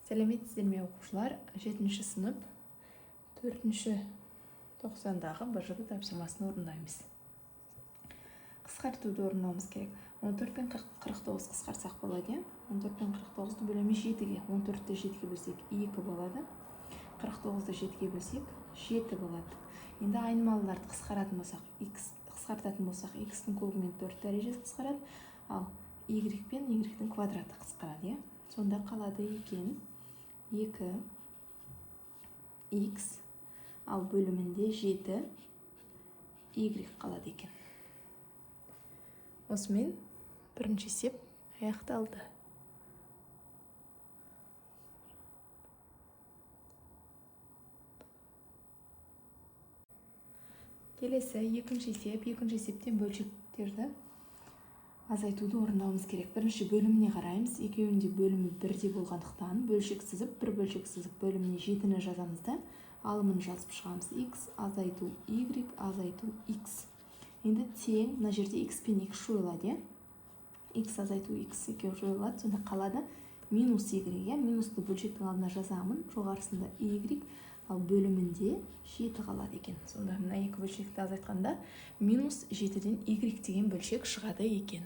Сәлеметсіздер ме оқушылар? 7-ші сынып 4-ші тоқсандағы БЖБ тапсырмасын орындаймыз. Қысқартуды орындауымыз керек. 14 пен 49 қысқартсақ болады. 14 пен 49-ды бөлеміз 7-ге. 14-ті 7-ге бөлсек 2 болады. 49-ды 7-ге бөлсек 7 болады. Енді айнымалыларды қысқартатын болсақ, x-тің кубымен 4 дәрежесі қысқарады, ал y пен y-тің квадраты қысқарады. Сонда қалады екен 2x, ал бөлімінде 7 y қалады екен. Осымен бірінші есеп аяқталды. Келесі екінші есеп. Екінші есептен бөлшектерді азайтуды орындауымыз керек. Бірінші бөліміне қараймыз. Екеуінде бөлімі бірде болғандықтан бөлшек сызып, бір бөлшек сызып бөліміне 7-ні жазамыз да алымын жазып шығамыз. X азайту y азайту x. Енді тең, мына жерде x пен x жойылады. X азайту x екеуі жойылады. Сонда қалады минус y. Минусты бөлшектің алдына жазамын. Жоғарысында y, ал бөлімінде 7 қалады екен. Сонда мына екі бөлшекті азайтқанда минус 7-ден y деген бөлшек шығады екен.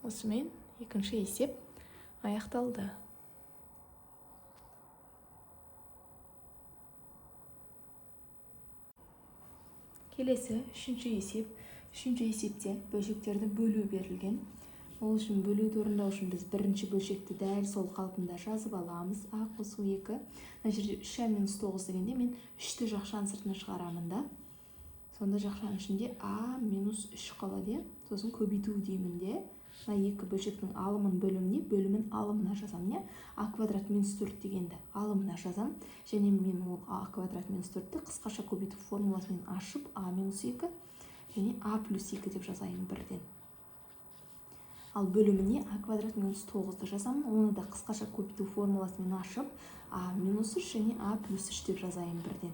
Осымен екінші есеп аяқталды. Келесі үшінші есеп. Үшінші есепте бөлшектерді бөлу берілген. Ол үшін бөлуді орындау үшін біз бірінші бөлшекті дәл сол қалпында жазып аламыз. А қосу 2. Мына жерде 3а минус 9 дегенде мен 3-ті жақшаның сыртына шығарамын да. Сонда жақшаның ішінде а минус 3 қалады. Сосын көбейту деймін де. Мына екі бөлшектің алымын бөліміне, бөлімін алымына жазамын. А квадрат минус 4 дегенді алымына жазам. Және мен ол а квадрат минус 4-ті қысқаша көбейту формуласымен ашып а минус 2 және а плюс 2 деп жазайын бірден. Ал бөліміне а квадрат минус 9-ды жазамын. Оны да қысқаша көбейту формуласымен ашып а минус 3 және а плюс 3 деп жазайын бірден.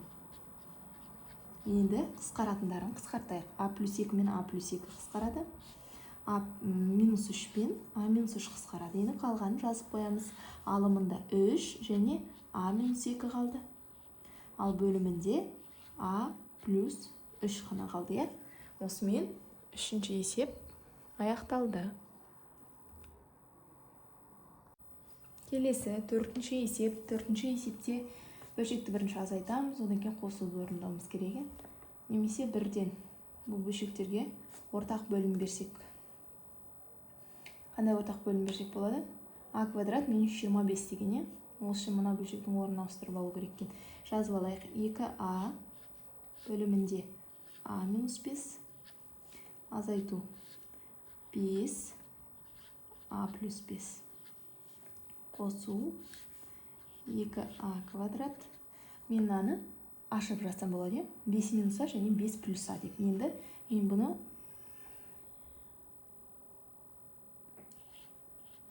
Енді қысқаратындарын қысқартайық. А плюс 2 мен а плюс 2 қысқарады. А минус 3 пен а минус 3 қысқарады. Енді қалғанын жазып қоямыз. Алымында 3 және а минус 2 қалды. Ал бөлімінде а плюс 3 қана қалды. Осымен үшінші есеп аяқталды. Келесі төртінші есеп. Төртінші есепте бөлшекті бірінші азайтамыз, одан кейін қосуды орындауымыз керек. Немесе бірден бұл бөлшектерге ортақ бөлім берсек. Қандай ортақ бөлім берсек болады? А квадрат минус 25 деген. Ол үшін мына бөлшектің орнын ауыстырып алу керек екен. Жазып алайық. 2а бөлімінде а минус 5 азайту 5 а плюс 5 қосу 2а квадрат. Мен мынаны ашып жазсам болады. 5 минус а және 5 плюс а деп. Енді мен бұны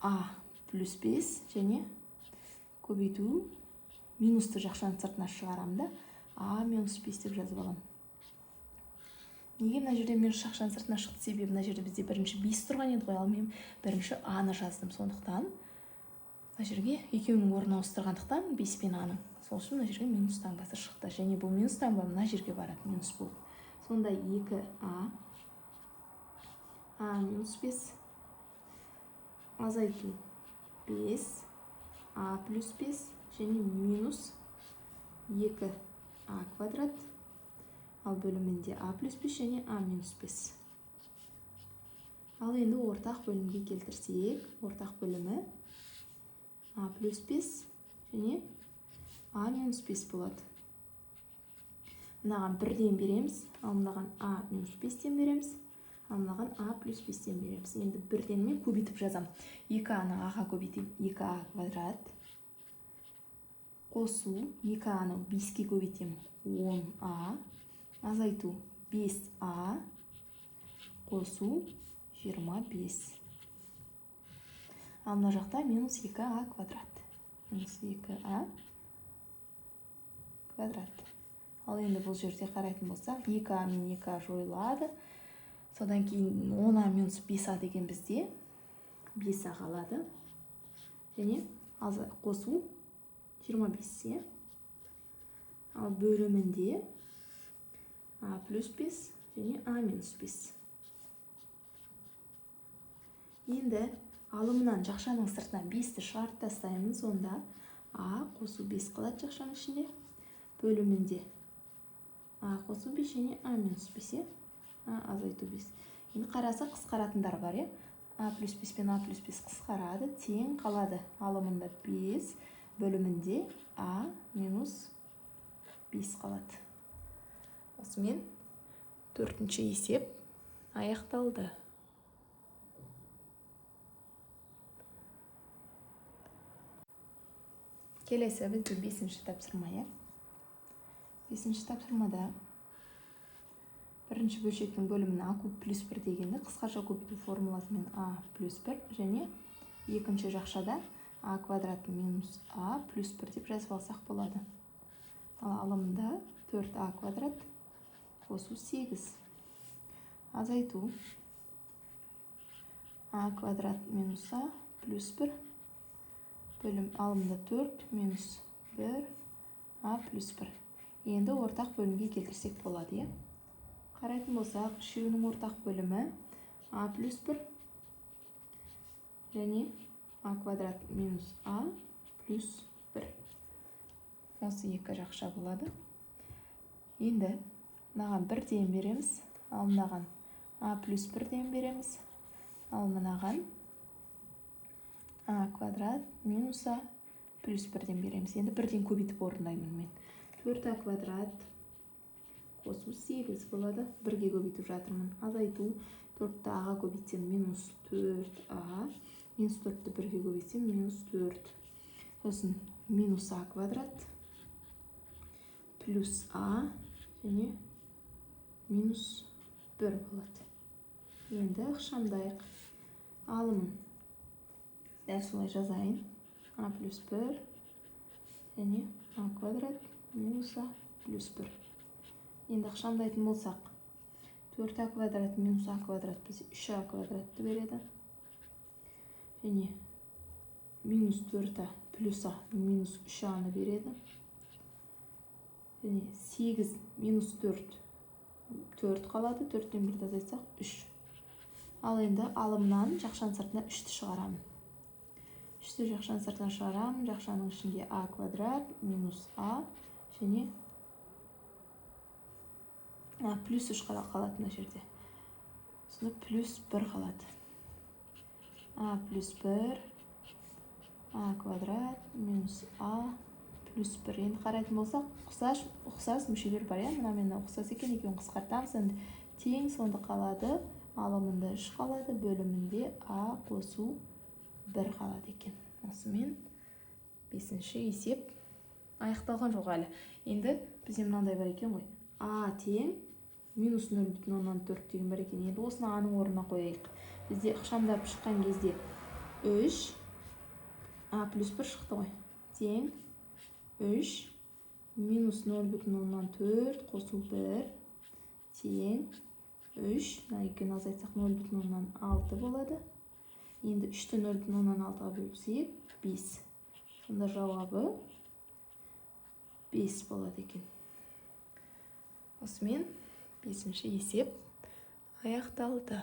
а плюс 5 және көбейту минусты жақшаның сыртына шығарам да а минус 5 деп жазып алам. Неге мына жерде минус жақшаның сыртына шықты? Себебі мына жерде бізде бірінші 5 тұрған еді ғой, ал мен бірінші а-ны жаздым. Сондықтан мына жерге екеуінің орнын ауыстырғандықтан 5 пен а-ның. Сол үшін мына жерге минус таңбасы шықты. Және бұл минус таңба мына жерге барады, минус болып. Сонда 2а минус 5 азайту 5 а плюс 5 және минус 2а квадрат. Ал бөлімінде а плюс 5 және а минус 5. Ал енді ортақ бөлімге келтірсек, ортақ бөлімі а плюс 5 және а минус 5 болады. Мынаған 1-ден береміз, ал мынаған а минус 5-ден береміз, ал мынаған а плюс 5-ден береміз. Енді 1-ден мен көбейтіп жазам. 2а-ны а-ға көбейтем, 2а квадрат. Қосу 2а-ны 5-ке көбейтем, 10а. Азайту 5а қосу 25. Ал мына жақта минус 2а квадрат. Минус 2а квадрат. Ал енді бұл жерде қарайтын болсақ, 2а мен 2а жойылады. Содан кейін 10а минус 5а деген бізде 5а қалады. Және қосу 25, иә. Ал бөлімінде а плюс 5 және а минус 5. Енді алымынан жақшаның сыртынан 5-ті шығарып тастаймыз, онда а қосу 5 қалады жақшаның ішінде. Бөлімінде а қосу 5 және а минус 5, е? А азайту 5. Енді қараса қысқаратындар бар, е? А плюс 5 пен а плюс 5 қысқарады, тең қалады. Алымында 5, бөлімінде а минус 5 қалады. Осымен 4-ші есеп аяқталды. Келесі бізде 5-ші тапсырма, е? 5-ші тапсырмада бірінші бөлшектің бөлімін а куб плюс 1 дегенді қысқаша көбейту формуласымен а плюс 1 және екінші жақшада а квадрат минус а плюс 1 деп жазып алсақ болады. Ал алымында 4а квадрат қосу 8. Азайту а квадрат минус а плюс 1 бөлім алымында 4 минус 1 а плюс 1. Енді ортақ бөлімге келтірсек болады, е? Қарайтын болсақ, үшеуінің ортақ бөлімі а плюс 1 және а квадрат минус а плюс 1. Осы екі жақша болады. Енді мынаған 1 дейін береміз, ал мынаған а плюс 1 дейін береміз, ал мынаған а квадрат минус а плюс 1 дейін береміз. Енді 1 дейін көбейтіп орындаймын мен. 4а квадрат қосу 8 болады. 1-ге көбейтіп жатырмын. Азайту 4-ті аға көбейтсем минус 4а, минус 4-ті 1-ге көбейтсем минус 4. Сосын минус а квадрат плюс а және минус 1 болады. Енді ықшамдайық. Алымын дәл солай жазайын. А плюс 1 және а квадрат минус а плюс 1. Енді ықшамдайтын болсақ, 4а квадрат минус а квадрат бізде 3а квадратты береді. Және минус 4а плюс а минус 3аны береді. Және 8 минус 4 қалады. 4-тен 1-ді азайтсақ 3. Ал енді алымнан жақшаның сыртына 3-ті шығарамын. 3-ті жақшаның сыртына шығарамын. Жақшаның ішінде а квадрат минус а және плюс 3 қалады мына жерде. Сонда плюс 1 қалады. А плюс 1 а квадрат минус а плюс 1. Енді қарайтын болсақ, ұқсас мүшелер бар, е? Мына ұқсас екен, екеуін қысқартамыз. Енді тең сонда қалады. Алымында 3 қалады, бөлімінде а қосу 1 қалады екен. Осымен 5-ші есеп аяқталған жоқ әлі. Енді бізде мынандай бар екен ғой. А тең минус 0,4 деген бар екен. Енді осыны аның орнына қойайық. Бізде ықшамдап шыққан кезде 3 а плюс 1 шықты ғой. Тең 3 минус 0,4 қосу 1 тең 3. Мына екеуін азайтсақ 0,6 болады. Енді 3-ті 0,6-ға бөлсек 5. Сонда жауабы 5 болады екен. Осымен 5-ші есеп аяқталды.